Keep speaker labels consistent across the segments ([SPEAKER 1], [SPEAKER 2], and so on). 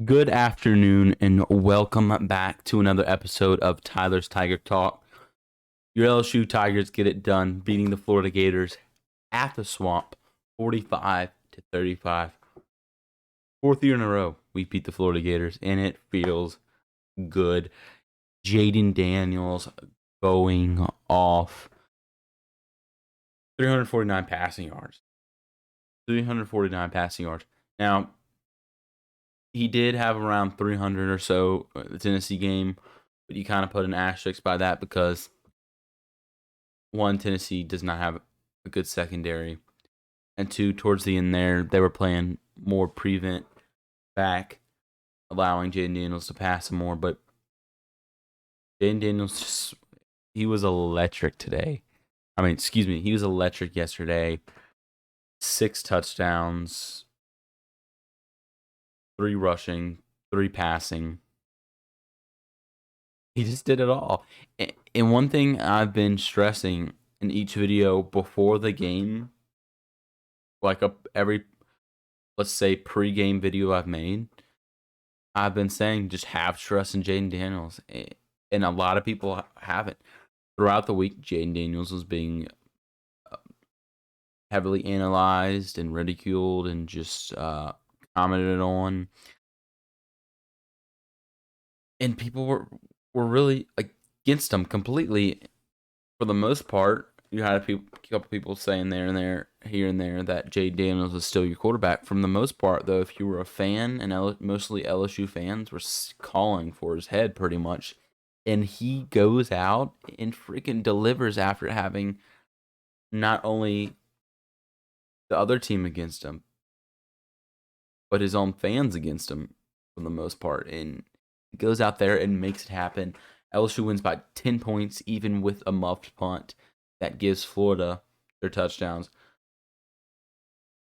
[SPEAKER 1] Good afternoon and welcome back to another episode of Tyler's Tiger Talk. Your LSU Tigers get it done, beating the Florida Gators at the Swamp 45-35. Fourth year in a row, we beat the Florida Gators, and it feels good. Jaden Daniels going off 349 passing yards. 349 passing yards. Now, he did have around 300 or so the Tennessee game, but you kind of put an asterisk by that because one, Tennessee does not have a good secondary, and two, towards the end there, they were playing more prevent back, allowing Jaden Daniels to pass him more. But Jaden Daniels, he was electric today. He was electric yesterday. 6 touchdowns, 3 rushing, 3 passing. He just did it all. And one thing I've been stressing in each video before the game, like every, let's say, pre-game video I've made, I've been saying just have trust in Jaden Daniels. And a lot of people haven't. Throughout the week, Jaden Daniels was being heavily analyzed and ridiculed and just commented on. And people were really against him completely. For the most part, you had a couple people saying here and there that Jay Daniels was still your quarterback. From the most part, though, if you were a fan, and mostly LSU fans were calling for his head pretty much, and he goes out and freaking delivers after having not only the other team against him, but his own fans against him for the most part, and he goes out there and makes it happen. LSU wins by 10 points, even with a muffed punt that gives Florida their touchdowns.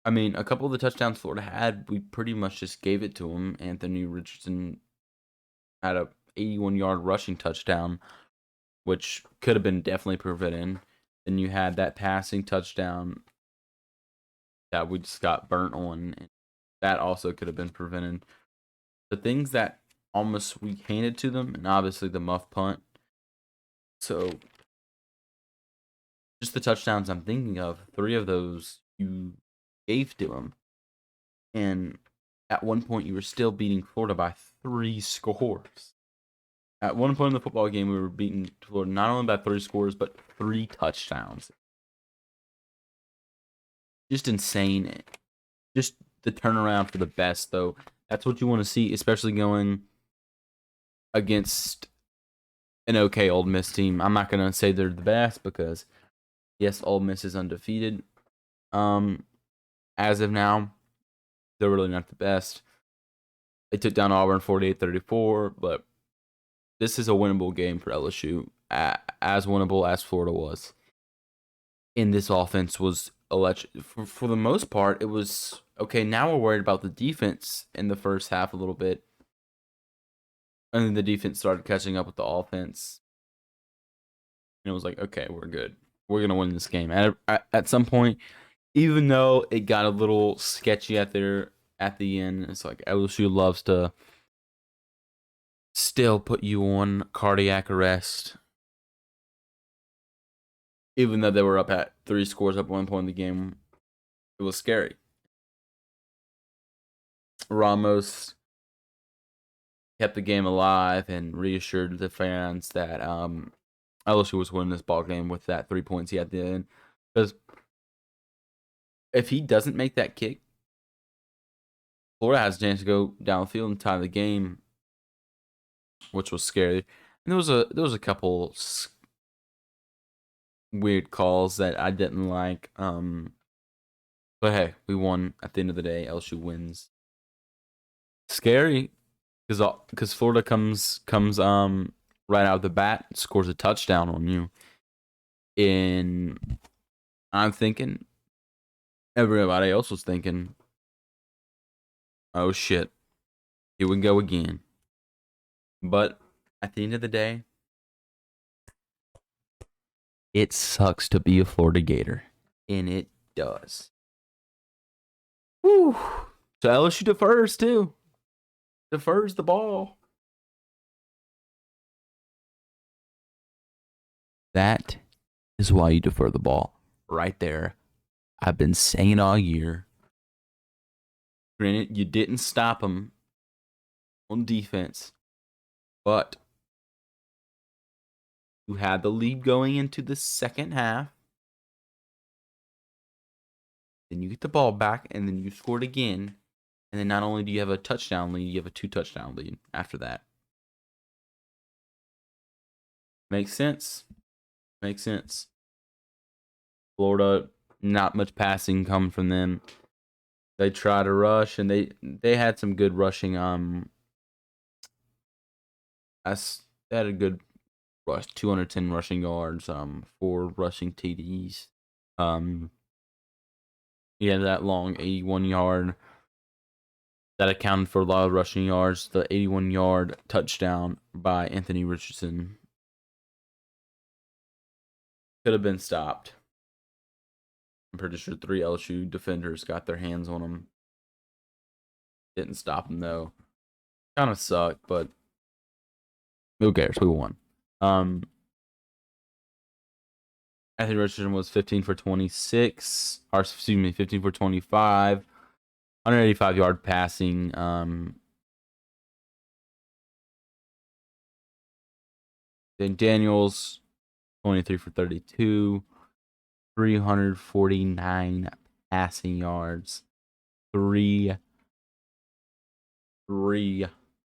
[SPEAKER 1] I mean, a couple of the touchdowns Florida had, we pretty much just gave it to him. Anthony Richardson had a 81-yard rushing touchdown, which could have been definitely prevented. Then you had that passing touchdown that we just got burnt on. And that also could have been prevented. The things that almost we handed to them, and obviously the muff punt. So just the touchdowns I'm thinking of, 3 of those you gave to him. And at one point you were still beating Florida by 3 scores. At one point in the football game, we were beating Florida not only by 3 scores, but 3 touchdowns. Just insane. Just the turnaround for the best, though. That's what you want to see, especially going against an okay Ole Miss team. I'm not going to say they're the best because, yes, Ole Miss is undefeated. As of now, they're really not the best. They took down Auburn 48-34, but this is a winnable game for LSU, as winnable as Florida was. And this offense was electric. For the most part, it was okay. Now we're worried about the defense in the first half a little bit. And then the defense started catching up with the offense. And it was like, okay, we're good. We're going to win this game. At some point, even though it got a little sketchy at the end, it's like LSU loves to still put you on cardiac arrest. Even though they were up at 3 scores up at one point in the game, it was scary. Ramos kept the game alive and reassured the fans that LSU was winning this ball game with that 3 points he had at the end. Because if he doesn't make that kick, Florida has a chance to go down the field and tie the game, which was scary. And there was a couple weird calls that I didn't like. But hey, we won at the end of the day. LSU wins. Scary because Florida comes right out of the bat, scores a touchdown on you. And I'm thinking, everybody else was thinking, oh shit, here we go again. But at the end of the day, it sucks to be a Florida Gator. And it does. Whew. So LSU defers too. defers the ball. That is why you defer the ball. Right there. I've been saying it all year. Granted, you didn't stop him on defense, but you had the lead going into the second half. Then you get the ball back, and then you scored again. And then not only do you have a touchdown lead, you have a 2-touchdown lead after that. Makes sense. Makes sense. Florida, not much passing come from them. They try to rush, and they had some good rushing. They had a good rush, 210 rushing yards. 4 rushing TDs. He had that long 81-yard that accounted for a lot of rushing yards. The 81-yard touchdown by Anthony Richardson could have been stopped. I'm pretty sure 3 LSU defenders got their hands on him. Didn't stop him though. Kind of sucked, but who cares? We won. Anthony Richardson was 15 for 26, or excuse me, 15 for 25, 185-yard passing. Then Daniels, 23 for 32, 349 passing yards, three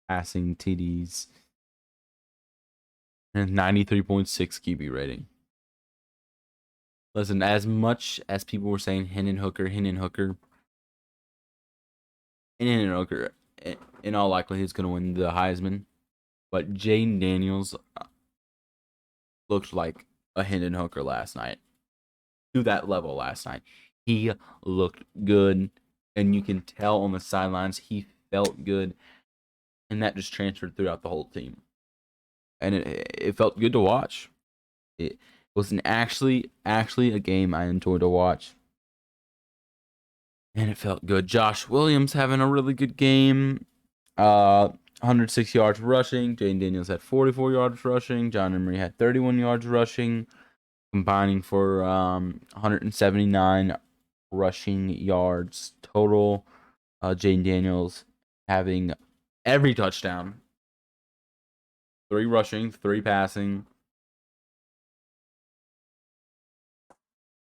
[SPEAKER 1] passing TDs, and 93.6 QB rating. Listen, as much as people were saying Hendon Hooker, in all likelihood, is going to win the Heisman. But Jaden Daniels looked like a Hendon Hooker last night. To that level last night. He looked good. And you can tell on the sidelines he felt good. And that just transferred throughout the whole team. And it felt good to watch. It was actually a game I enjoyed to watch. And it felt good. Josh Williams having a really good game. 106 yards rushing. Jaden Daniels had 44 yards rushing. John Emery had 31 yards rushing, combining for 179 rushing yards total. Jaden Daniels having every touchdown. 3 rushing, 3 passing.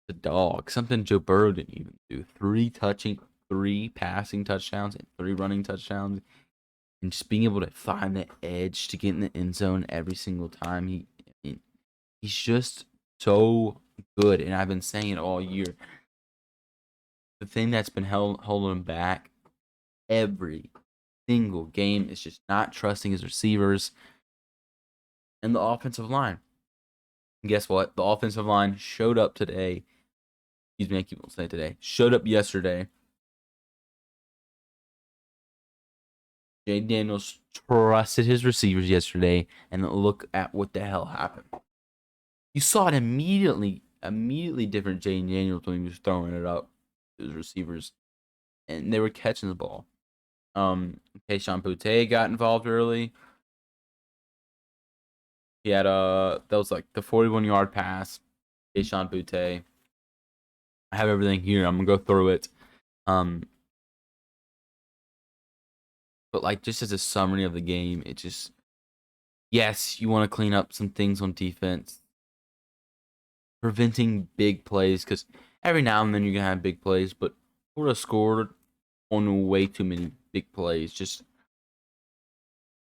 [SPEAKER 1] The dog. Something Joe Burrow didn't even do. 3 passing touchdowns, and 3 running touchdowns. And just being able to find the edge to get in the end zone every single time. He's just so good. And I've been saying it all year. The thing that's been holding him back every single game is just not trusting his receivers and the offensive line. And guess what? The offensive line showed up today. Excuse me, I keep on saying today. Showed up yesterday. Jay Daniels trusted his receivers yesterday, and look at what the hell happened. You saw it immediately different Jay Daniels when he was throwing it up to his receivers, and they were catching the ball. Keyshawn Boutte got involved early. He had that was like the 41-yard pass. Keyshawn Boutte. I have everything here. I'm gonna go through it. But like just as a summary of the game, it just yes, you want to clean up some things on defense, preventing big plays because every now and then you're gonna have big plays, but Florida scored on way too many big plays. Just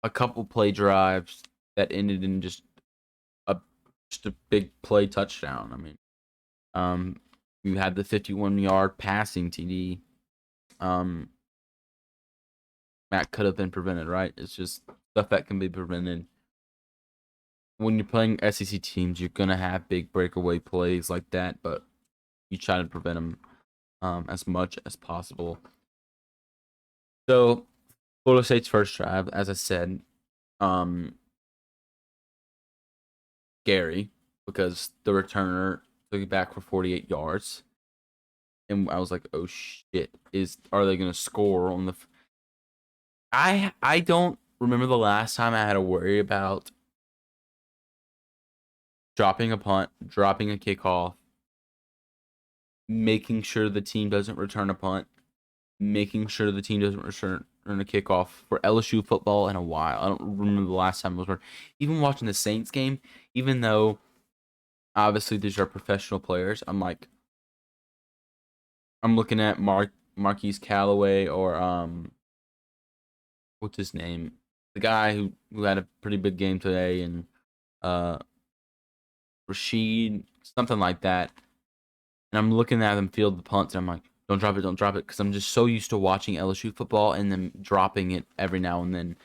[SPEAKER 1] a couple play drives that ended in just a big play touchdown. I mean, you had the 51-yard passing TD. That could have been prevented, right? It's just stuff that can be prevented. When you're playing SEC teams, you're gonna have big breakaway plays like that, but you try to prevent them as much as possible. So, Florida State's first drive, as I said, scary because the returner took it back for 48 yards, and I was like, "Oh shit! Are they gonna score on the?" I don't remember the last time I had to worry about dropping a punt, dropping a kickoff, making sure the team doesn't return a punt, making sure the team doesn't return a kickoff for LSU football in a while. I don't remember the last time it was hard. Even watching the Saints game, even though obviously these are professional players, I'm looking at Marquise Callaway or what's his name? The guy who had a pretty big game today, and uh Rashid, something like that. And I'm looking at them field the punts, and I'm like, don't drop it, because I'm just so used to watching LSU football and then dropping it every now and then.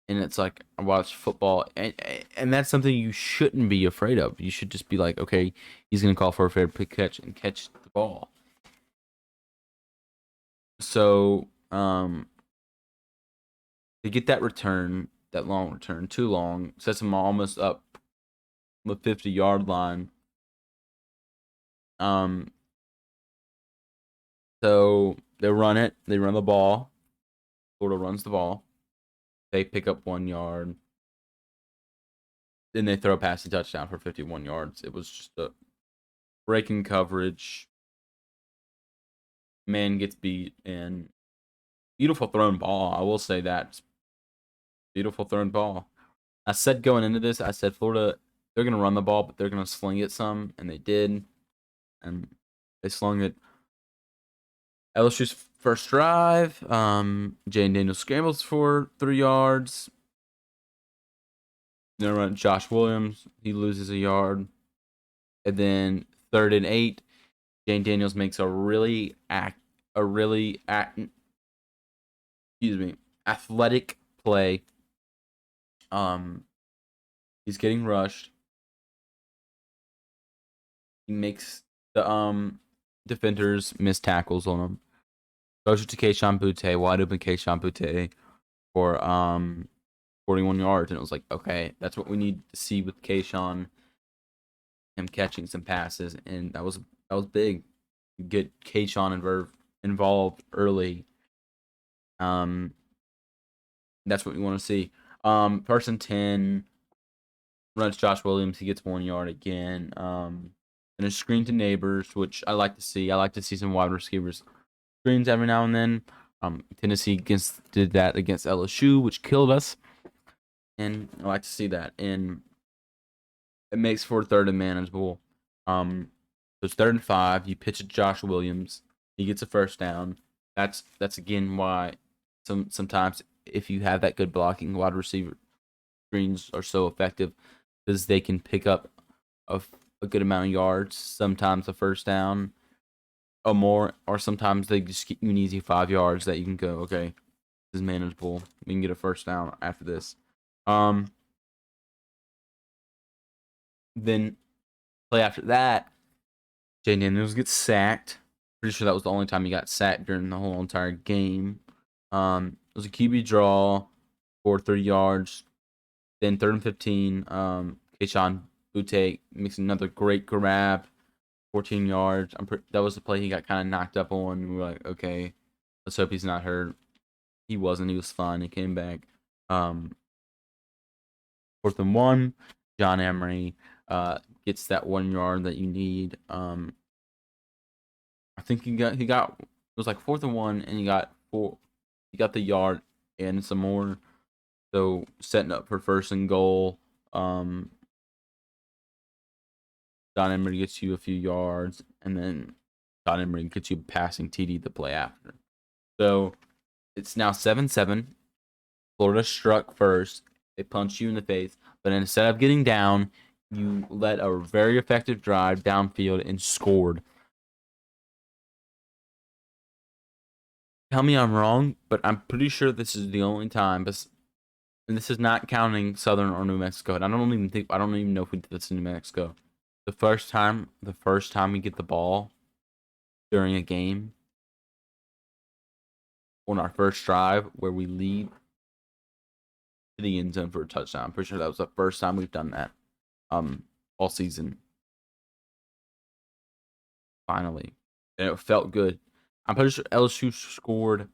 [SPEAKER 1] And it's like I watch football, and that's something you shouldn't be afraid of. You should just be like, okay, he's gonna call for a fair pick catch and catch the ball. So to get that return, that long return, too long, sets him almost up the 50-yard line. Um, so they run it. They run the ball. Florida runs the ball. They pick up 1 yard. Then they throw a passing touchdown for 51 yards. It was just a breaking coverage. Man gets beat, and beautiful thrown ball. I will say that. Beautiful thrown ball. I said going into this, I said Florida, they're going to run the ball, but they're going to sling it some, and they did. And they slung it. LSU's first drive, Jane Daniels scrambles for 3 yards. Then run Josh Williams. He loses a yard. And then 3rd and 8, Jane Daniels makes a really excuse me, athletic play. He's getting rushed. He makes the defenders miss tackles on him. Goes to Keishawn Butte, wide open Keishawn Butte for 41 yards, and it was like, okay, that's what we need to see with Keishawn, him catching some passes, and that was big. Get Keishawn involved early. That's what we want to see. 1st and 10, runs Josh Williams. He gets 1 yard again. And a screen to Neighbors, which I like to see. I like to see some wide receivers screens every now and then. Tennessee did that against LSU, which killed us. And I like to see that. And it makes for 3rd and manageable. So it's 3rd and 5. You pitch it to Josh Williams. He gets a first down. That's again why sometimes if you have that good blocking, wide receiver screens are so effective, because they can pick up a good amount of yards. Sometimes a first down or more, or sometimes they just get you an easy 5 yards that you can go, okay, this is manageable. We can get a first down after this. Then play after that, Jay Daniels gets sacked. Pretty sure that was the only time he got sacked during the whole entire game. It was a QB draw for 30 yards. Then 3rd and 15, Keishawn Butte makes another great grab, 14 yards. That was the play he got kind of knocked up on. We were like, okay, let's hope he's not hurt. He wasn't. He was fine. He came back. 4th and 1, John Emery gets that 1 yard that you need. I think he got it was like 4th and 1, and he got the yard and some more. So setting up for 1st and goal. Don Emery gets you a few yards, and then Don Emery gets you a passing TD to play after. So it's now 7-7. Florida struck first. They punched you in the face, but instead of getting down, you led a very effective drive downfield and scored. Tell me I'm wrong, but I'm pretty sure this is the only time, and this is not counting Southern or New Mexico. And I don't even know if we did this in New Mexico. The first time we get the ball during a game on our first drive where we lead to the end zone for a touchdown. I'm pretty sure that was the first time we've done that all season. Finally. And it felt good. I'm pretty sure LSU scored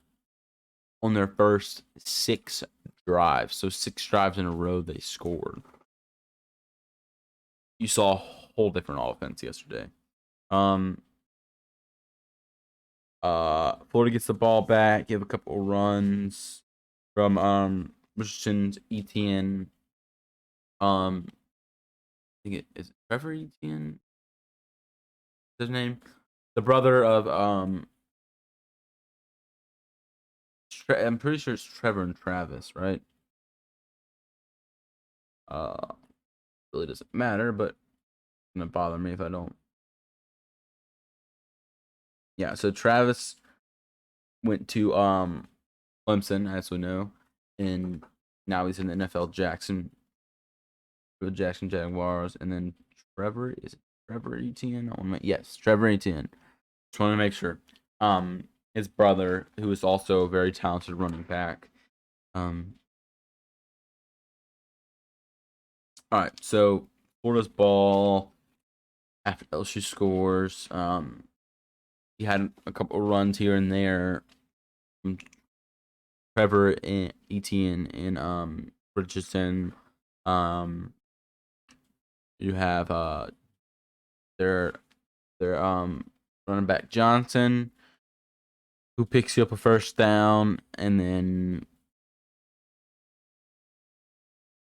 [SPEAKER 1] on their first 6 drives. So 6 drives in a row they scored. You saw a whole different offense yesterday. Florida gets the ball back, give a couple of runs from Richardson's Etienne. I think it is Trevor Etienne. His name, the brother of I'm pretty sure it's Trevor and Travis, right? Really doesn't matter, but it's gonna bother me if I don't. Yeah, so Travis went to Clemson, as we know, and now he's in the NFL Jackson, for the Jackson Jaguars, and then Trevor is it Trevor Etienne? Yes, Trevor Etienne. Just want to make sure. His brother, who is also a very talented running back. All right, so Florida's ball after LSU scores. He had a couple of runs here and there from Trevor and Etienne and Richardson. You have their running back Johnson, who picks you up a first down, and then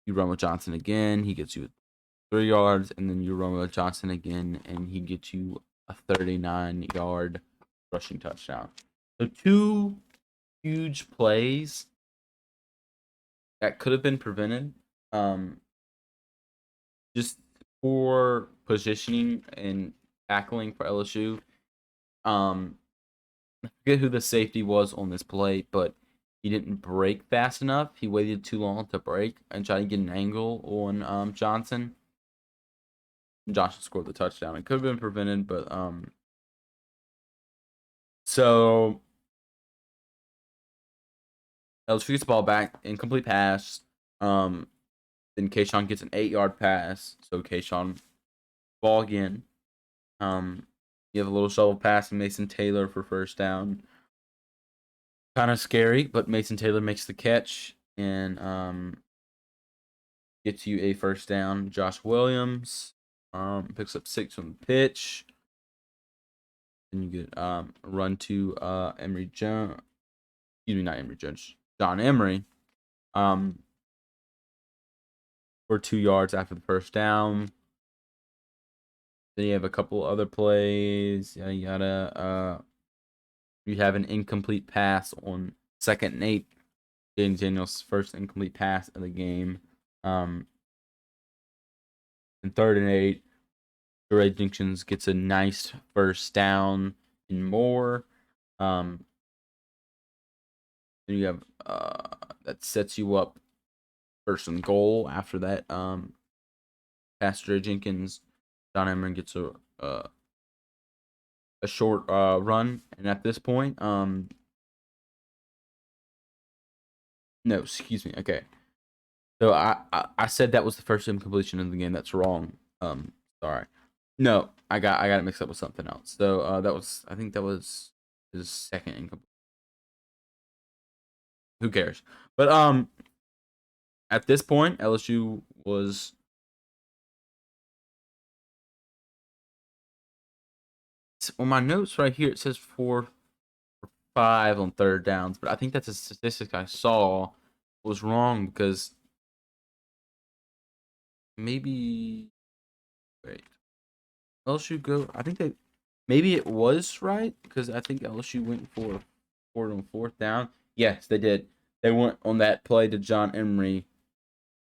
[SPEAKER 1] you run with Johnson again. He gets you 3 yards, and then you run with Johnson again, and he gets you a 39-yard rushing touchdown. So 2 huge plays that could have been prevented. Just poor positioning and tackling for LSU. I forget who the safety was on this play, but he didn't break fast enough. He waited too long to break and try to get an angle on Johnson. Johnson scored the touchdown. It could have been prevented, but so LSU gets the ball back, incomplete pass. Then Kayshawn gets an 8-yard pass. So Kayshawn ball again. You have a little shovel pass to Mason Taylor for first down. Kind of scary, but Mason Taylor makes the catch and gets you a first down. Josh Williams picks up 6 on the pitch. Then you get a run to Emory Jones. Excuse me, not Emory Jones. John Emery. For 2 yards after the first down. Then you have a couple other plays. You have an incomplete pass on 2nd and 8. James Daniels' first incomplete pass of the game. And 3rd and 8. Ray Jenkins gets a nice first down and more. Then you have that sets you up 1st and goal after that. Past Ray Jenkins, John Emery gets a short run, and at this point, no, excuse me. Okay, so I said that was the first incompletion of the game. That's wrong. Sorry. No, I got it mixed up with something else. So I think that was his 2nd incomplete. Who cares? But at this point, LSU was on my notes right here. It says 4 for 5 on 3rd downs, but I think that's a statistic I saw was wrong because maybe wait LSU go. I think maybe it was right because I think LSU went for it on 4th down. Yes, they did. They went on that play to John Emery.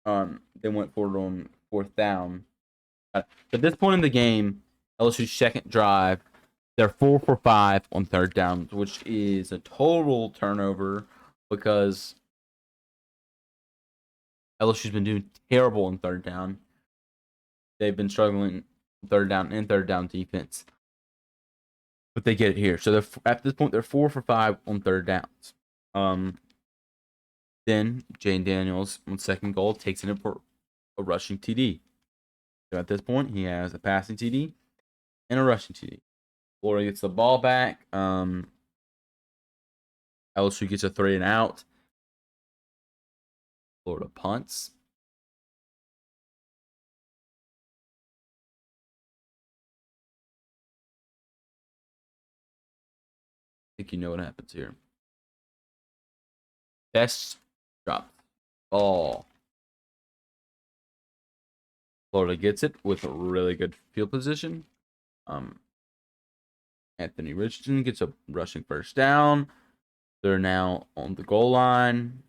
[SPEAKER 1] They went for it on 4th down. At this point in the game, LSU's 2nd drive, they're 4 for 5 on 3rd down, which is a total turnover because LSU's been doing terrible on 3rd down. They've been struggling 3rd down and 3rd down defense, but they get it here. So at this point, they're 4 for 5 on 3rd downs. Then Jane Daniels on 2nd goal takes it in for a rushing TD. So at this point, he has a passing TD and a rushing TD. Florida gets the ball back. LSU gets a 3 and out. Florida punts. I think you know what happens here. Best drop ball. Florida gets it with a really good field position. Anthony Richardson gets a rushing first down. They're now on the goal line.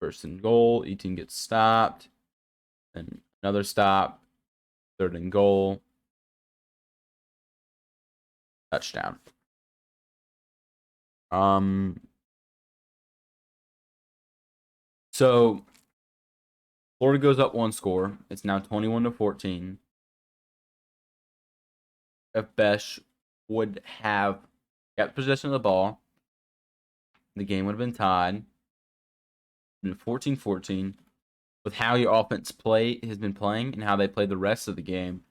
[SPEAKER 1] First and goal. Eaton gets stopped. Then another stop. Third and goal. Touchdown. So Florida goes up one score. It's now 21-14. If Besh would have kept possession of the ball, the game would have been tied. 14-14. With how your offense has been playing and how they played the rest of the game,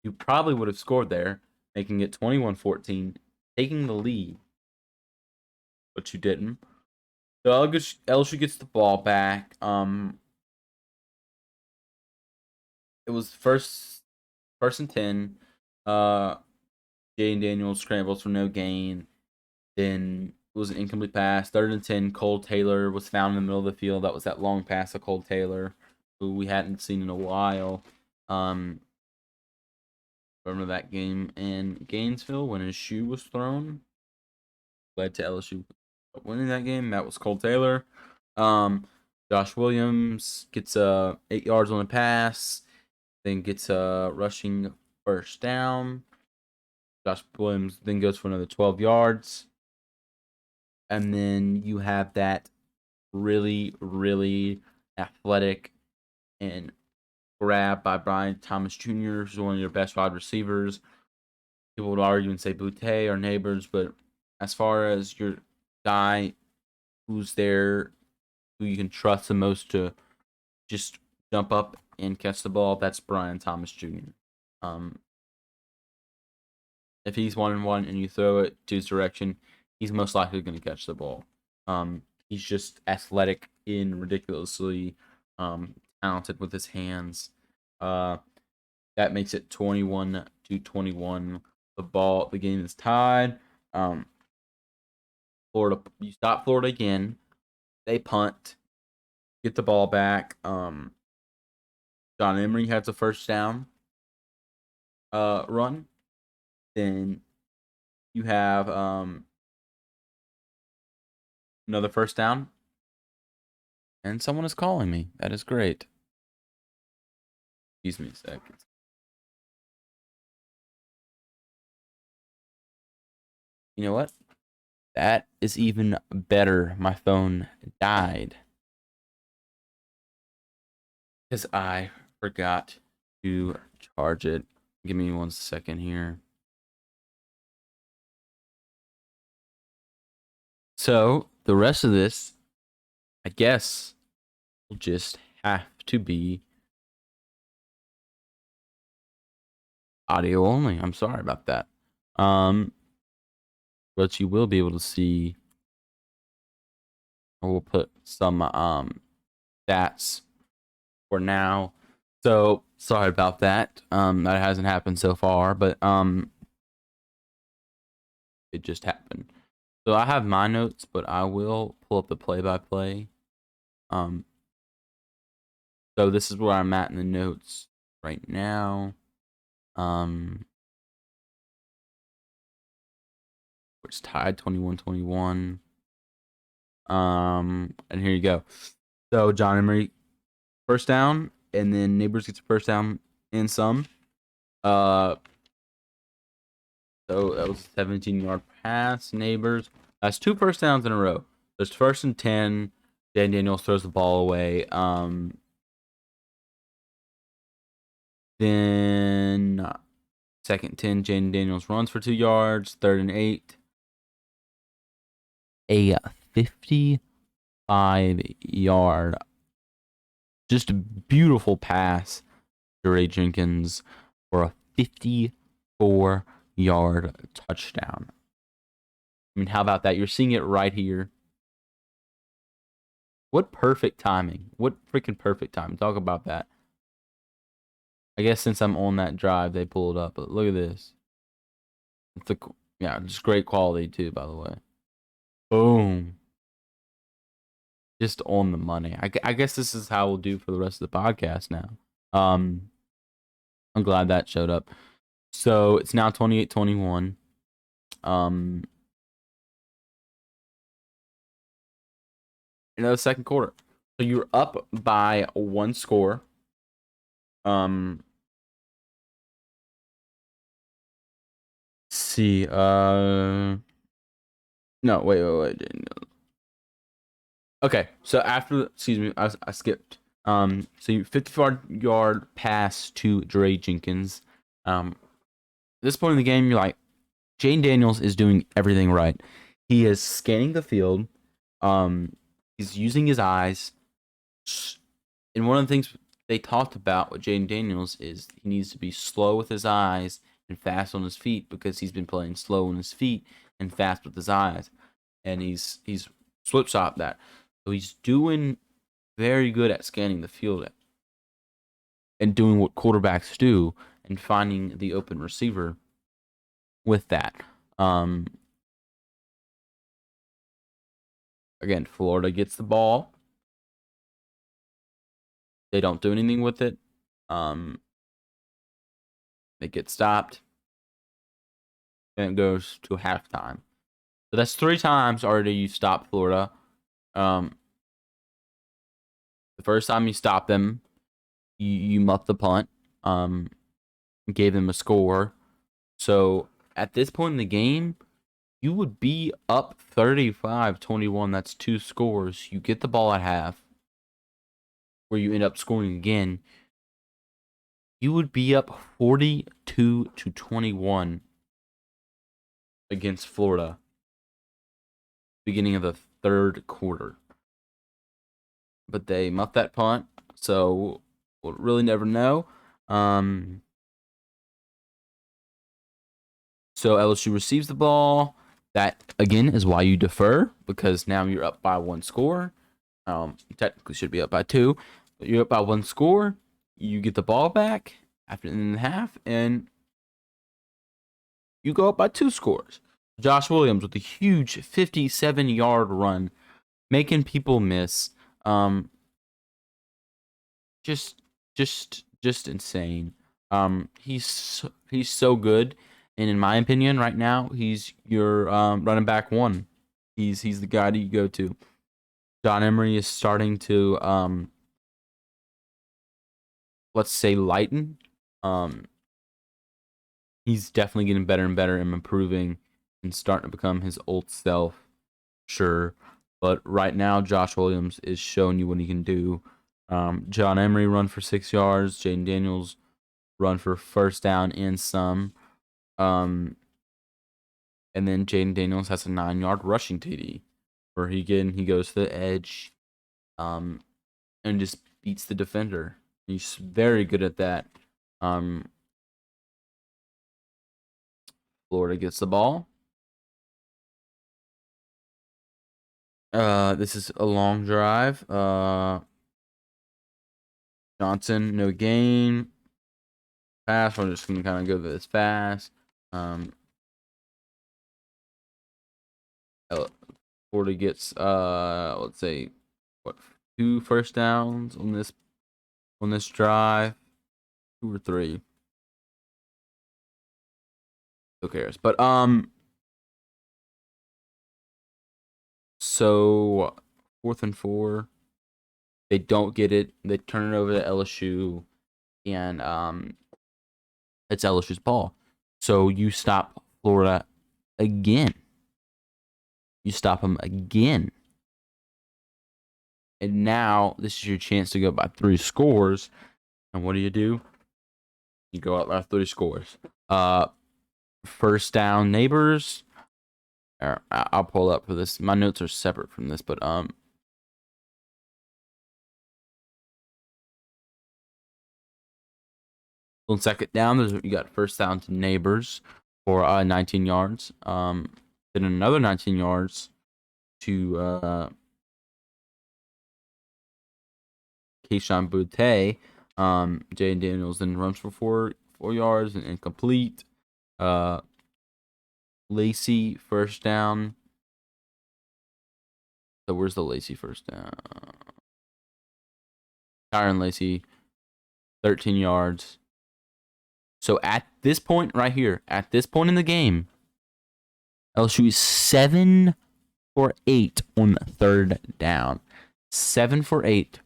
[SPEAKER 1] you probably would have scored there, making it 21-14, taking the lead. But you didn't. So LSU gets the ball back. It was first and 10. Jaden Daniels scrambles for no gain. Then it was an incomplete pass. 3rd and 10. Cole Taylor was found in the middle of the field. That was that long pass of Cole Taylor, who we hadn't seen in a while. Remember that game in Gainesville when his shoe was thrown? Led to LSU winning that game. That was Cole Taylor. Josh Williams gets 8 yards on a pass. Then gets a rushing first down. Josh Williams then goes for another 12 yards. And then you have that really, really athletic and grab by Brian Thomas Jr., who's one of your best wide receivers. People would argue and say Boutte or Neighbors, but as far as your guy who's there, who you can trust the most to just jump up and catch the ball, that's Brian Thomas Jr. If he's 1-1 and you throw it to his direction, he's most likely going to catch the ball. He's just athletic and ridiculously talented with his hands. That makes it 21-21. The game is tied. Florida, you stop Florida again. They punt, get the ball back. John Emery has a first down run. Then you have another first down. And someone is calling me. That is great. Excuse me a second. You know what? That is even better. My phone died. Because I forgot to charge it. Give me 1 second here. So, the rest of this, I guess, will just have to be audio only. I'm sorry about that. But you will be able to see, or we'll put some stats for now. So sorry about that. That hasn't happened so far, but it just happened. So I have my notes, but I will pull up the play-by-play. So this is where I'm at in the notes right now. It's tied 21-21. And here you go. So John Emery first down, and then Neighbors gets a first down and some. So that was a 17-yard pass. Neighbors. That's 2 first downs in a row. There's 1st and 10. Dan Daniels throws the ball away. Then 2nd 10. Jaden Daniels runs for 2 yards. 3rd and 8. A 55-yard, just a beautiful pass to Ray Jenkins for a 54-yard touchdown. I mean, how about that? You're seeing it right here. What perfect timing. What freaking perfect time. Talk about that. I guess since I'm on that drive, they pulled up. But look at this. It's yeah, just great quality too, by the way. Boom. Just on the money. I guess this is how we'll do for the rest of the podcast now. I'm glad that showed up. So it's now 28-21. The second quarter. So you're up by one score. See, no, wait. Okay, so after, excuse me, I skipped. So you 54-yard pass to Dre Jenkins. At this point in the game, you're like, Jane Daniels is doing everything right. He is scanning the field. He's using his eyes. And one of the things they talked about with Jaden Daniels is he needs to be slow with his eyes and fast on his feet because he's been playing slow on his feet and fast with his eyes. And he's flip shot that. So he's doing very good at scanning the field and doing what quarterbacks do and finding the open receiver with that. Again, Florida gets the ball. They don't do anything with it. They get stopped. And it goes to halftime. So that's 3 times already you stopped Florida. The first time you stopped them, you muffed the punt. Gave them a score. So at this point in the game, you would be up 35-21. That's 2 scores. You get the ball at half, where you end up scoring again. You would be up 42-21 against Florida, beginning of the third quarter. But they muffed that punt, so we'll really never know. So LSU receives the ball. That, again, is why you defer, because now you're up by 1 score. Technically should be up by 2, but you're up by 1 score. You get the ball back after the end of the half, and you go up by 2 scores. Josh Williams with a huge 57-yard run, making people miss. Just insane. He's so good, and in my opinion, right now, he's your running back 1. He's the guy that you go to. John Emery is starting to let's say lighten. He's definitely getting better and better and improving and starting to become his old self. Sure, but right now, Josh Williams is showing you what he can do. John Emery run for 6 yards. Jaden Daniels run for first down and some. And then Jaden Daniels has a 9-yard rushing TD where he goes to the edge and just beats the defender. He's very good at that. Florida gets the ball. This is a long drive. Johnson, no gain. Pass. We're just gonna kind of go this fast. Florida gets let's say 2 first downs on this drive, 2 or 3. Who cares? But so 4th and 4, they don't get it. They turn it over to LSU, and it's LSU's ball. So you stop Florida again. You stop them again. And now this is your chance to go by 3 scores. And what do? You go out by 3 scores. First down, Neighbors. I'll pull up for this. My notes are separate from this, but on 2nd down, you got first down to Neighbors for 19 yards. then another 19 yards to Keyshawn Boutte. Jaden Daniels then runs for 4 yards and incomplete. Lacey first down. So where's the Lacey first down? Tyron Lacey, 13 yards. So at this point right here, at this point in the game, LSU is 7 for 8 on third down. 7 for 8.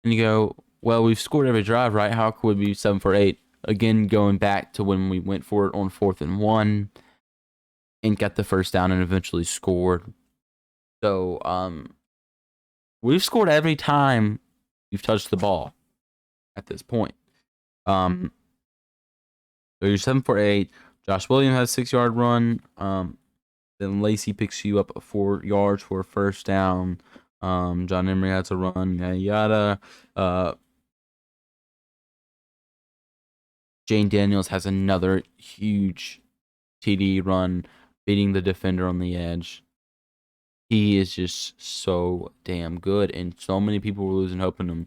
[SPEAKER 1] And you go, well, we've scored every drive, right? How could we be 7 for 8? Again, going back to when we went for it on 4th and 1 and got the first down and eventually scored. So, we've scored every time we've touched the ball at this point. So you're 7 for 8. Josh Williams has a 6-yard run. Then Lacey picks you up 4 yards for a first down. John Emery has a run. Yada yada. Jane Daniels has another huge TD run, beating the defender on the edge. He is just so damn good, and so many people were losing hope in him.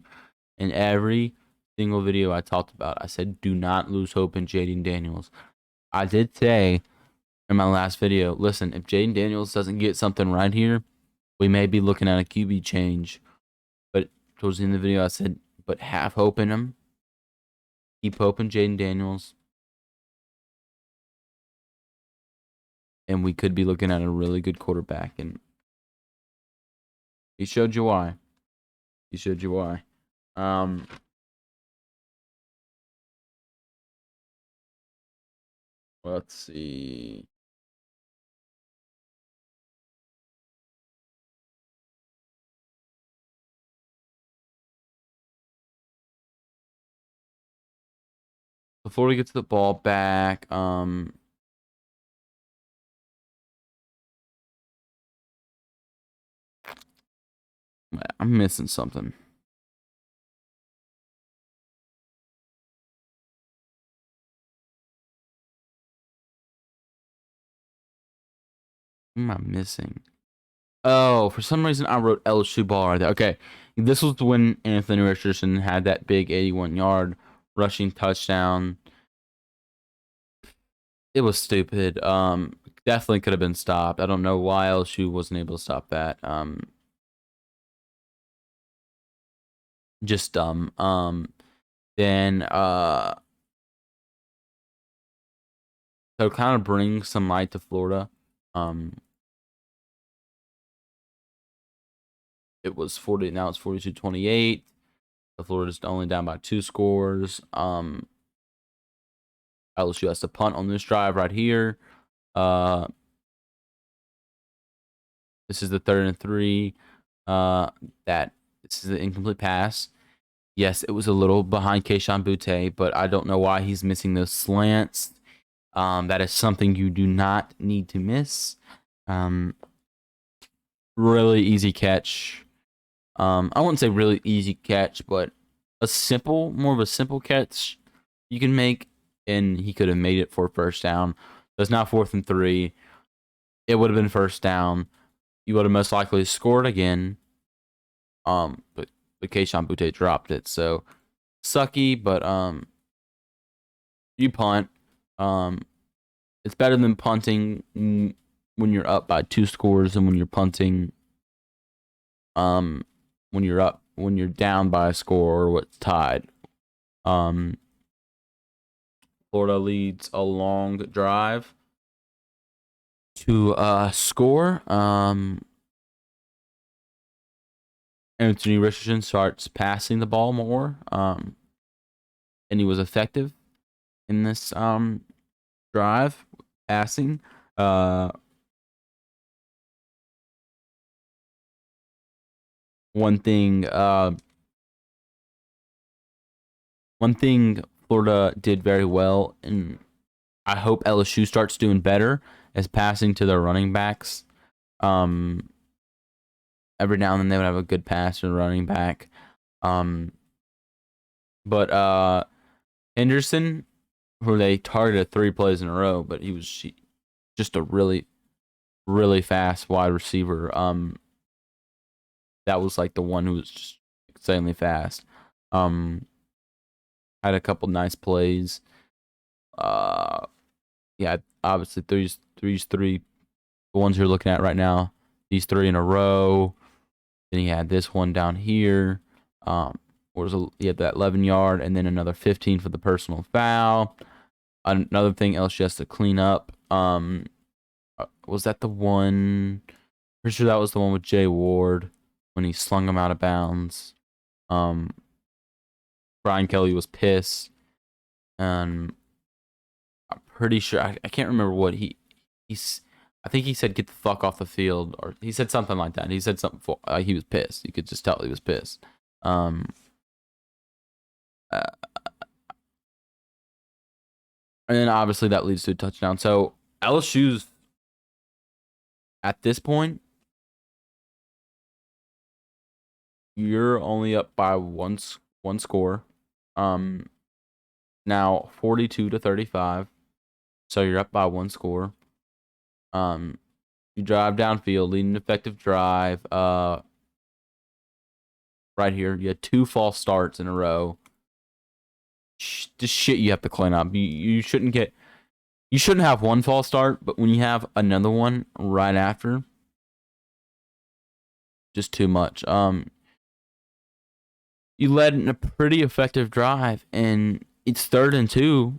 [SPEAKER 1] In every single video I talked about, I said, do not lose hope in Jaden Daniels. I did say in my last video, listen, if Jaden Daniels doesn't get something right here, we may be looking at a QB change. But towards the end of the video, I said, but have hope in him. Keep hope in Jaden Daniels. And we could be looking at a really good quarterback. And he showed you why. He showed you why. Let's see. Before we get to the ball back, I'm missing something. What am I missing? Oh, for some reason I wrote Lsu ball right there. Okay, this was when Anthony Richardson had that big 81-yard rushing touchdown. It was stupid. Definitely could have been stopped. I don't know why LSU wasn't able to stop that. Just dumb. Then so kind of bring some light to Florida. It was 40. Now it's 42-28. Florida's only down by 2 scores. LSU has to punt on this drive right here. This is the 3rd and 3. This is the incomplete pass. Yes, it was a little behind Keyshawn Boutte, but I don't know why he's missing those slants. That is something you do not need to miss. Really easy catch. I wouldn't say really easy catch, but more of a simple catch you can make, and he could have made it for a first down. So it's now 4th and 3. It would have been first down. You would have most likely scored again. But Keyshawn Boutte dropped it, so sucky. But you punt. It's better than punting when you're up by 2 scores than when you're punting. When you're down by a score or what's tied. Florida leads a long drive to score. Anthony Richardson starts passing the ball more, and he was effective in this drive passing. One thing Florida did very well, and I hope LSU starts doing better, is passing to their running backs. Every now and then they would have a good pass to the running back. But Henderson, who they targeted 3 plays in a row, but he was just a really really fast wide receiver. That was like the one who was just insanely fast. Um, had a couple nice plays. Uh, yeah, obviously three's three. The ones you're looking at right now, these three in a row. Then he had this one down here. He had that 11-yard, and then another 15 for the personal foul. Another thing else she has to clean up. Was that the one? Pretty sure that was the one with Jay Ward when he slung him out of bounds. Um, Brian Kelly was pissed, and I'm pretty sure I can't remember what he's. I think he said get the fuck off the field, or he said something like that. He said something for he was pissed. You could just tell he was pissed. Um, uh, and then obviously that leads to a touchdown. So LSU's at this point, you're only up by one score. Now 42-35. So you're up by one score. You drive downfield, lead an effective drive. Right here, you had 2 false starts in a row. Just shit you have to clean up. You shouldn't have one false start, but when you have another one right after, just too much. You led in a pretty effective drive, and it's 3rd and 2,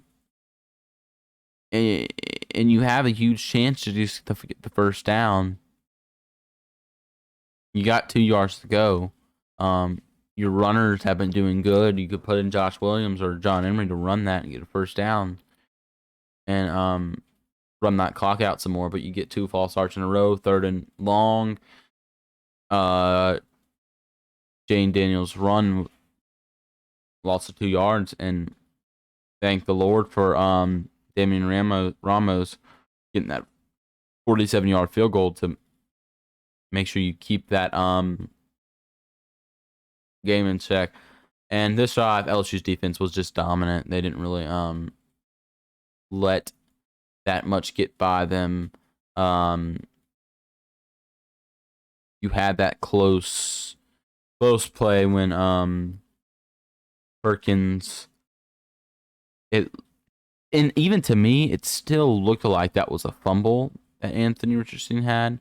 [SPEAKER 1] and you have a huge chance to just get the first down. You got 2 yards to go. Your runners have been doing good. You could put in Josh Williams or John Emery to run that and get a first down, and run that clock out some more. But you get 2 false starts in a row, 3rd and long. Jane Daniels' run lost to 2 yards, and thank the Lord for Damian Ramos getting that 47-yard field goal to make sure you keep that game in check. And this drive, LSU's defense was just dominant. They didn't really let that much get by them. You had that close play when Perkins and even to me, it still looked like that was a fumble that Anthony Richardson had.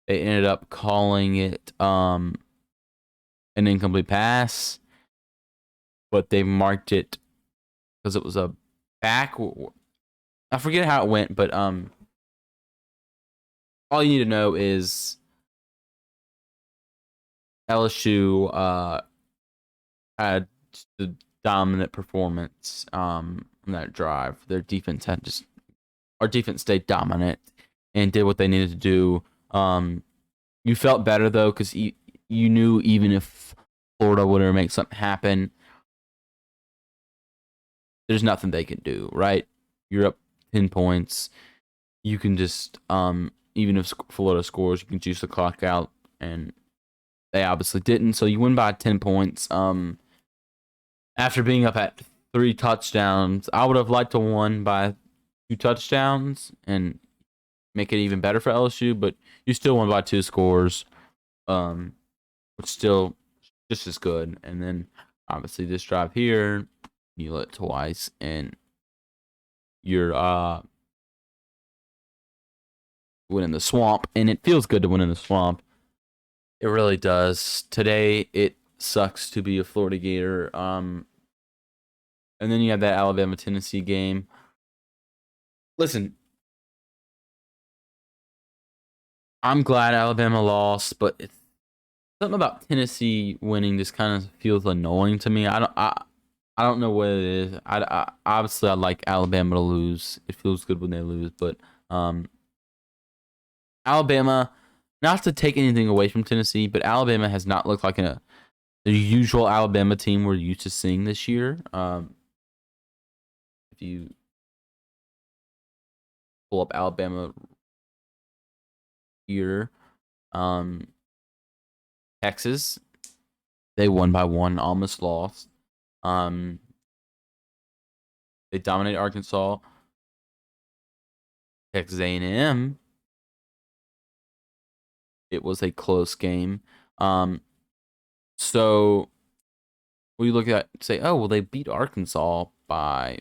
[SPEAKER 1] They ended up calling it an incomplete pass, but they marked it because it was a back. I forget how it went, but all you need to know is LSU had the dominant performance on that drive. Their defense our defense stayed dominant and did what they needed to do. You felt better though because you knew even if Florida would have made something happen, there's nothing they can do, right? You're up 10 points. You can just even if Florida scores, you can juice the clock out, and they obviously didn't. So you win by 10 points. After being up at 3 touchdowns, I would have liked to win by 2 touchdowns and make it even better for LSU, but you still won by 2 scores, which still just as good. And then obviously this drive here, you let it twice, and you're winning the swamp, and it feels good to win in the swamp. It really does. Today it sucks to be a Florida Gator. And then you have that Alabama-Tennessee game. Listen, I'm glad Alabama lost, but it's something about Tennessee winning just kind of feels annoying to me. I don't know what it is. Obviously I like Alabama to lose. It feels good when they lose, but Alabama, not to take anything away from Tennessee, but Alabama has not looked like the usual Alabama team we're used to seeing this year. If you pull up Alabama here, Texas, they won by 1, almost lost. They dominated Arkansas. Texas A&M it was a close game. So we look at say, oh well, they beat Arkansas by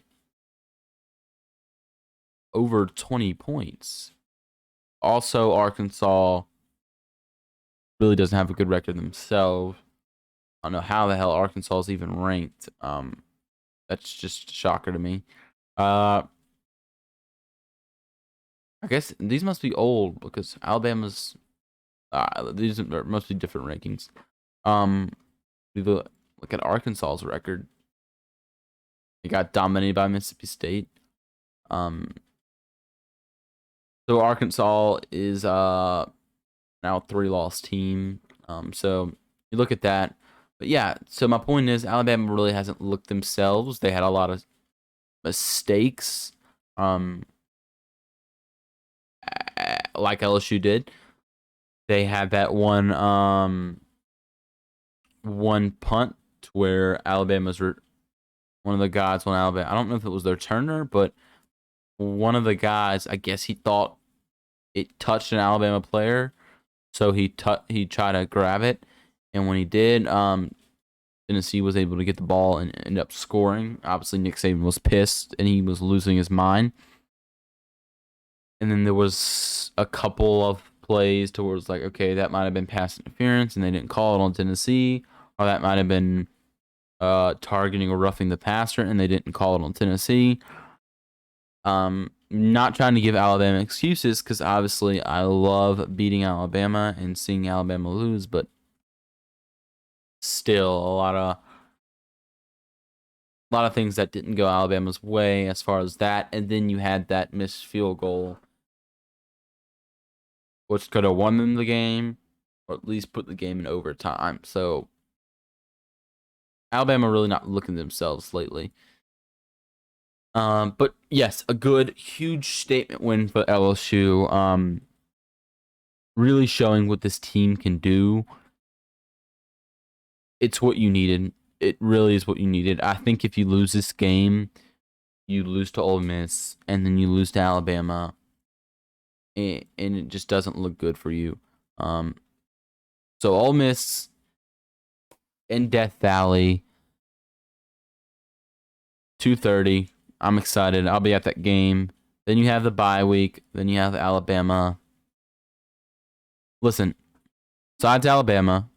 [SPEAKER 1] over 20 points. Also, Arkansas really doesn't have a good record themselves. I don't know how the hell Arkansas is even ranked. That's just a shocker to me. I guess these must be old because Alabama's. These must be different rankings. We look at Arkansas's record. They got dominated by Mississippi State. Um, so Arkansas is now a 3-loss team. So you look at that. But yeah, so my point is Alabama really hasn't looked themselves. They had a lot of mistakes, like LSU did. They had that one punt where Alabama's one of the guys on Alabama. I don't know if it was their turner, but one of the guys, I guess he thought it touched an Alabama player, so he tried to grab it, and when he did, Tennessee was able to get the ball and end up scoring. Obviously, Nick Saban was pissed and he was losing his mind. And then there was a couple of plays towards like, okay, that might have been pass interference and they didn't call it on Tennessee, or that might have been targeting or roughing the passer and they didn't call it on Tennessee. Not trying to give Alabama excuses because obviously I love beating Alabama and seeing Alabama lose, but still a lot of things that didn't go Alabama's way as far as that, and then you had that missed field goal, which could have won them the game, or at least put the game in overtime. So Alabama really not looking themselves lately. But yes, a good, huge statement win for LSU. Really showing what this team can do. It's what you needed. It really is what you needed. I think if you lose this game, you lose to Ole Miss, and then you lose to Alabama, and it just doesn't look good for you. So Ole Miss in Death Valley, 2:30. I'm excited. I'll be at that game. Then you have the bye week. Then you have Alabama. Listen, besides Alabama,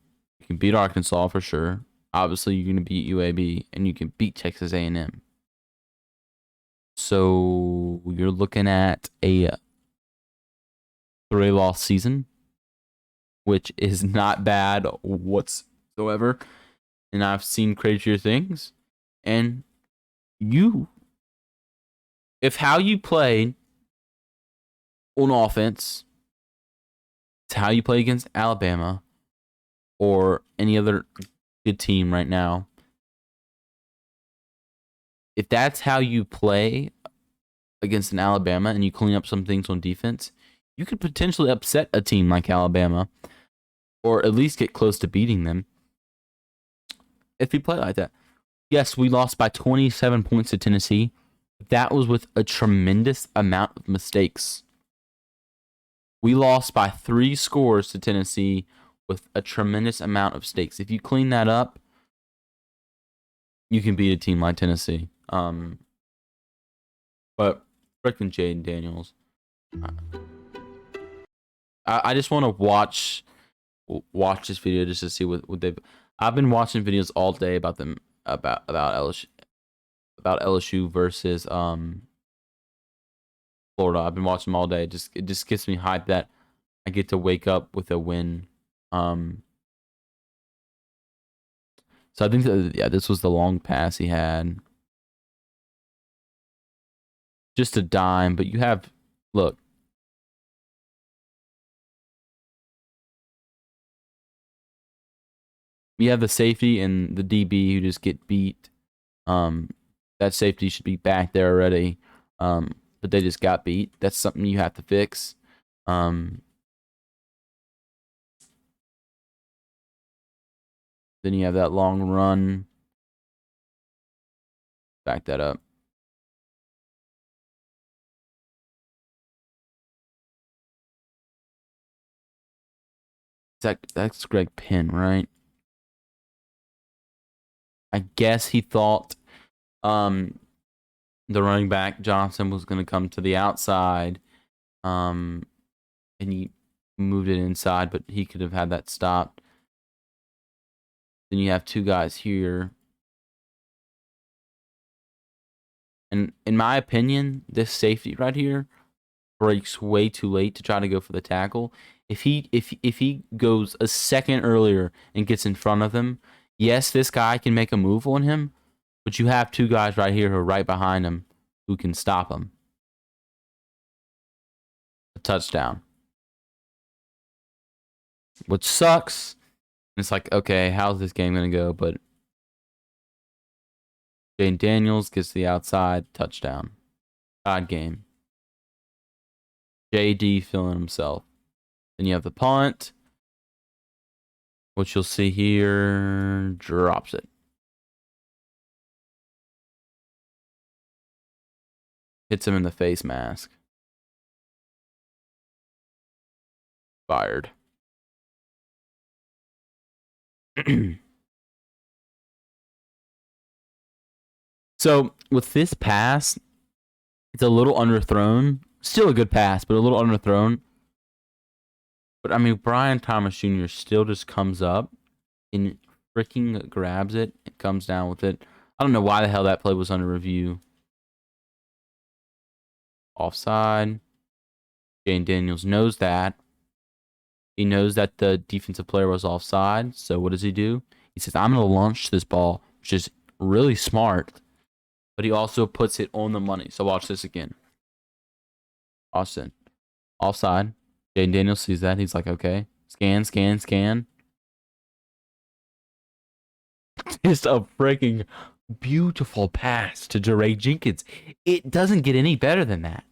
[SPEAKER 1] you can beat Arkansas for sure. Obviously, you're going to beat UAB, and you can beat Texas A&M. So you're looking at a 3-loss season, which is not bad whatsoever. And I've seen crazier things. And if how you play on offense, it's how you play against Alabama or any other good team right now. If that's how you play against an Alabama and you clean up some things on defense, you could potentially upset a team like Alabama or at least get close to beating them if you play like that. Yes, we lost by 27 points to Tennessee. That was with a tremendous amount of mistakes. We lost by 3 scores to Tennessee with a tremendous amount of mistakes. If you clean that up, you can beat a team like Tennessee. But freaking Jaden Daniels, I just want to watch this video just to see what they. I've been watching videos all day about them about LSU versus Florida. I've been watching them all day. It just gets me hyped that I get to wake up with a win. So I think that this was the long pass he had. Just a dime, but you have look. You have the safety and the DB who just get beat. That safety should be back there already. But they just got beat. That's something you have to fix. Then you have that long run. Back that up. That's Greg Penn, right? I guess he thought um the running back Johnson was going to come to the outside, and he moved it inside, but he could have had that stopped. Then you have two guys here, and in my opinion, this safety right here breaks way too late to try to go for the tackle. If he goes a second earlier and gets in front of him, yes, this guy can make a move on him, but you have two guys right here who are right behind him who can stop him. A touchdown. Which sucks. It's like, okay, how's this game gonna go? But Jane Daniels gets the outside touchdown. Odd game. JD feeling himself. Then you have the punt, which you'll see here, drops it. Hits him in the face mask. Fired. So with this pass, it's a little underthrown. Still a good pass, but a little underthrown. But I mean, Brian Thomas Jr. still just comes up and freaking grabs it and comes down with it. I don't know why the hell that play was under review. Offside. Jane Daniels knows that. He knows that the defensive player was offside. So what does he do? He says, I'm going to launch this ball, which is really smart. But he also puts it on the money. So watch this again. Austin. Offside. Jane Daniels sees that. He's like, okay. Scan, scan, scan. Just a freaking beautiful pass to Jeray Jenkins. It doesn't get any better than that.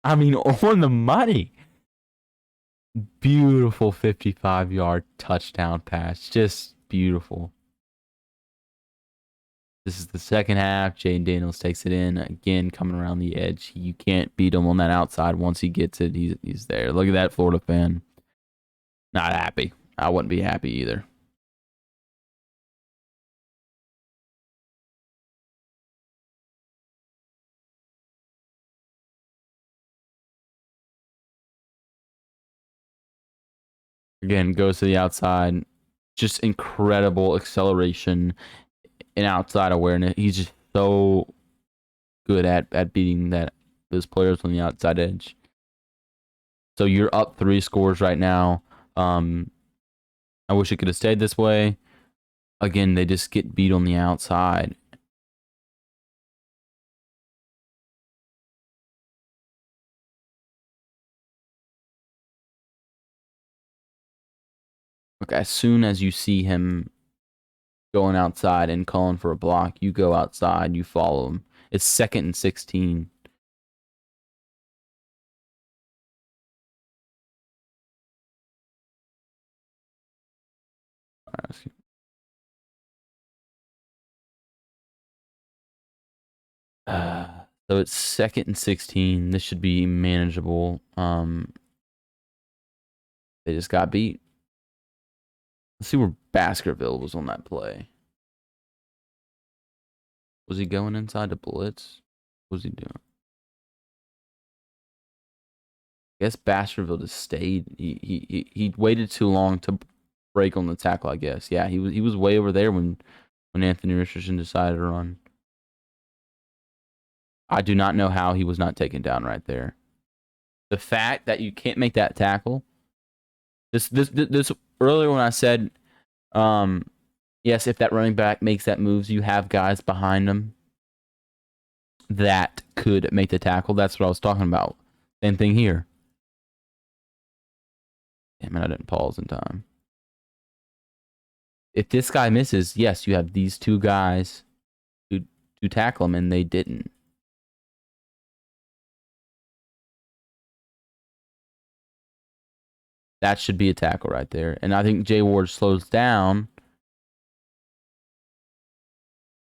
[SPEAKER 1] I mean, on the money. Beautiful 55-yard touchdown pass. Just beautiful. This is the second half. Jane Daniels takes it in. Again, coming around the edge. You can't beat him on that outside. Once he gets it, he's there. Look at that Florida fan. Not happy. I wouldn't be happy either. Again, goes to the outside. Just incredible acceleration and outside awareness. He's just so good at beating those players on the outside edge. So you're up 3 scores right now. I wish it could have stayed this way. Again, they just get beat on the outside. Look, as soon as you see him going outside and calling for a block, you go outside, you follow him. It's 2nd and 16. So it's 2nd and 16. This should be manageable. They just got beat. Let's see where Baskerville was on that play. Was he going inside to blitz? What was he doing? I guess Baskerville just stayed. He waited too long to break on the tackle, I guess. Yeah, he was way over there when Anthony Richardson decided to run. I do not know how he was not taken down right there. The fact that you can't make that tackle. This earlier when I said, yes, if that running back makes that moves, you have guys behind him that could make the tackle. That's what I was talking about. Same thing here. Damn it, I didn't pause in time. If this guy misses, yes, you have these two guys to tackle him, and they didn't. That should be a tackle right there. And I think Jay Ward slows down.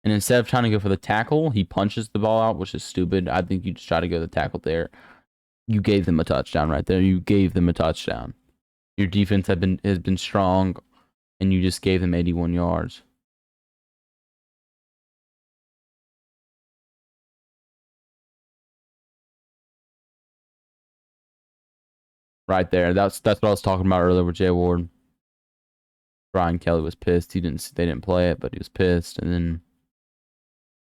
[SPEAKER 1] And instead of trying to go for the tackle, he punches the ball out, which is stupid. I think you just try to go to the tackle there. You gave them a touchdown right there. You gave them a touchdown. Your defense has been strong, and you just gave them 81 yards. Right there. That's what I was talking about earlier with Jay Ward. Brian Kelly was pissed. They didn't play it, but he was pissed, and then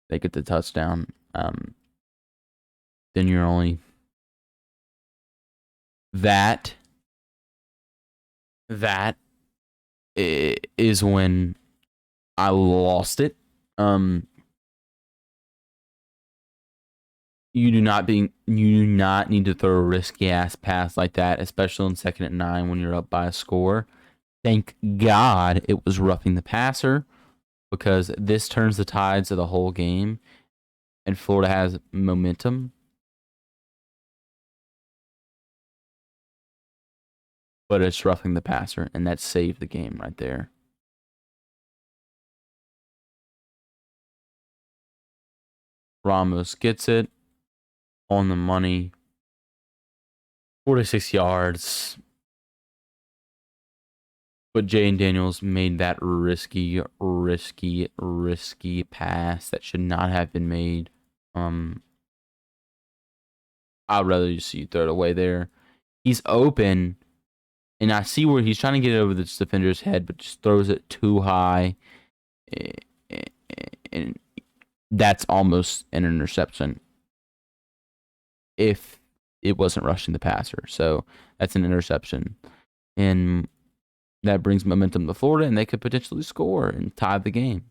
[SPEAKER 1] they get the touchdown. Then you're only that is when I lost it. You do not need to throw a risky ass pass like that, especially on 2nd and 9 when you're up by a score. Thank God it was roughing the passer, because this turns the tides of the whole game, and Florida has momentum. But it's roughing the passer, and that saved the game right there. Ramos gets it on the money. 46 yards. But Jayden Daniels made that risky pass that should not have been made. I'd rather just see you throw it away there. He's open, and I see where he's trying to get it over this defender's head, but just throws it too high. And that's almost an interception if it wasn't rushing the passer. So that's an interception. And that brings momentum to Florida, and they could potentially score and tie the game.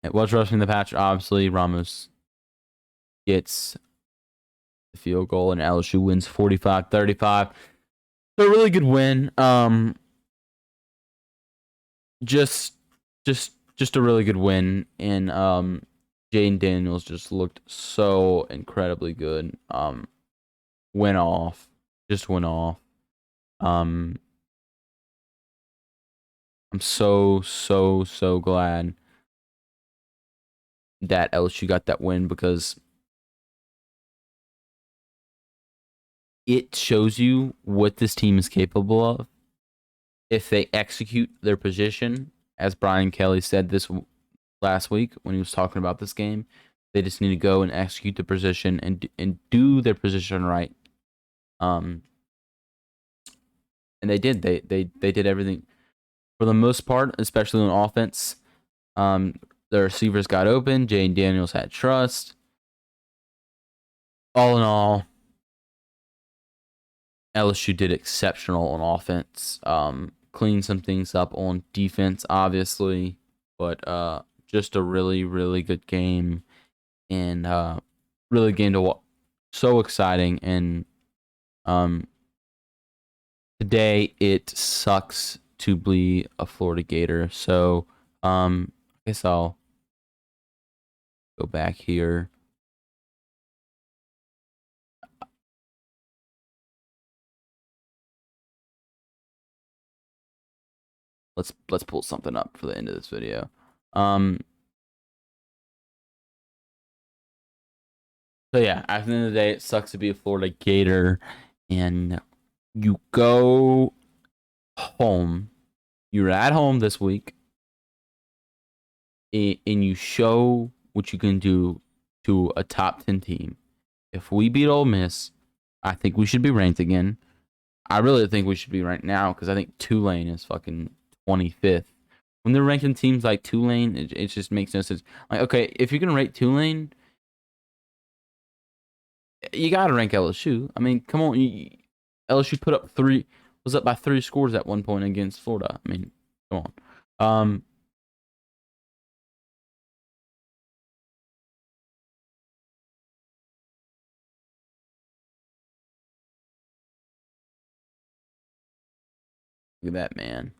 [SPEAKER 1] It was rushing the passer. Obviously, Ramos gets the field goal, and LSU wins 45-35. So a really good win. Just a really good win, and Jayden Daniels just looked so incredibly good. Went off. I'm so glad that LSU got that win, because it shows you what this team is capable of if they execute their position, as Brian Kelly said this last week when he was talking about this game. They just need to go and execute the position and do their position right. And they did. They did everything for the most part, especially on offense. The receivers got open. Jayden Daniels had trust. All in all, LSU did exceptional on offense. Cleaned some things up on defense, obviously, but just a really, really good game, and really game to watch. So exciting, and today it sucks to be a Florida Gator. So I guess I'll go back here. Let's pull something up for the end of this video. So yeah, at the end of the day, it sucks to be a Florida Gator, and you go home. You're at home this week, and you show what you can do to a top 10 team. If we beat Ole Miss, I think we should be ranked again. I really think we should be ranked now, because I think Tulane is fucking 25th. When they're ranking teams like Tulane, it just makes no sense. Like, okay, if you're gonna rate Tulane, you gotta rank LSU. I mean, come on, LSU was up by 3 scores at one point against Florida. I mean, come on. Look at that, man.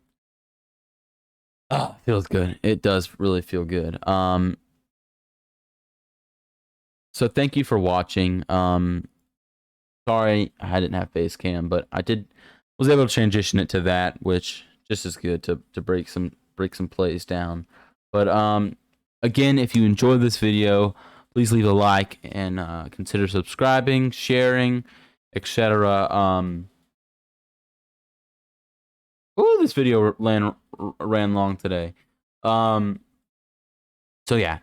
[SPEAKER 1] Oh, feels good. It does really feel good. So thank you for watching. Sorry I didn't have face cam, but was able to transition it to that, which just is good to break some plays down. But again, if you enjoyed this video, please leave a like and consider subscribing, sharing, etc. This video ran long today. So yeah,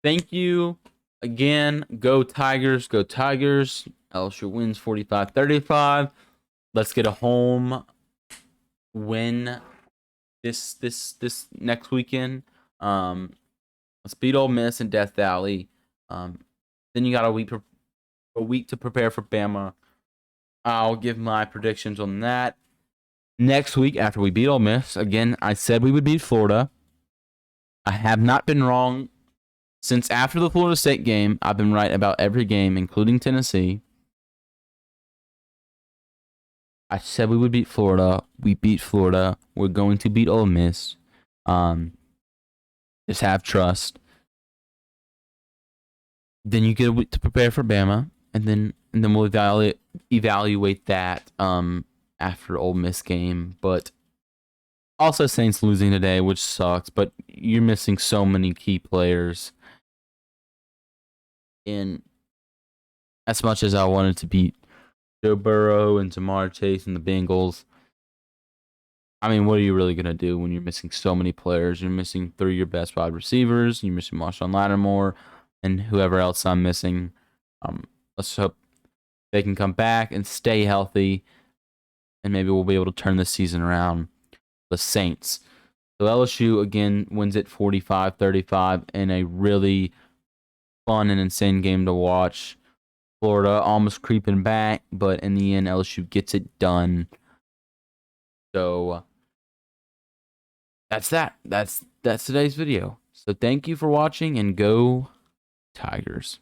[SPEAKER 1] thank you again. Go Tigers, go Tigers. LSU wins 45-35. Let's get a home win this next weekend. Let's beat Ole Miss in Death Valley. Then you got a week to prepare for Bama. I'll give my predictions on that. Next week, after we beat Ole Miss, again, I said we would beat Florida. I have not been wrong. Since after the Florida State game, I've been right about every game, including Tennessee. I said we would beat Florida. We beat Florida. We're going to beat Ole Miss. Just have trust. Then you get a week to prepare for Bama, and then we'll evaluate that after Ole Miss game. But also Saints losing today, which sucks. But you're missing so many key players. And as much as I wanted to beat Joe Burrow and Jamar Chase and the Bengals, I mean, what are you really going to do when you're missing so many players? You're missing 3 of your best wide receivers. You're missing Marshawn Lattimore and whoever else I'm missing. Let's hope they can come back and stay healthy, and maybe we'll be able to turn this season around. The Saints. So LSU, again, wins it 45-35 in a really fun and insane game to watch. Florida almost creeping back, but in the end, LSU gets it done. So that's that. That's today's video. So thank you for watching, and go Tigers.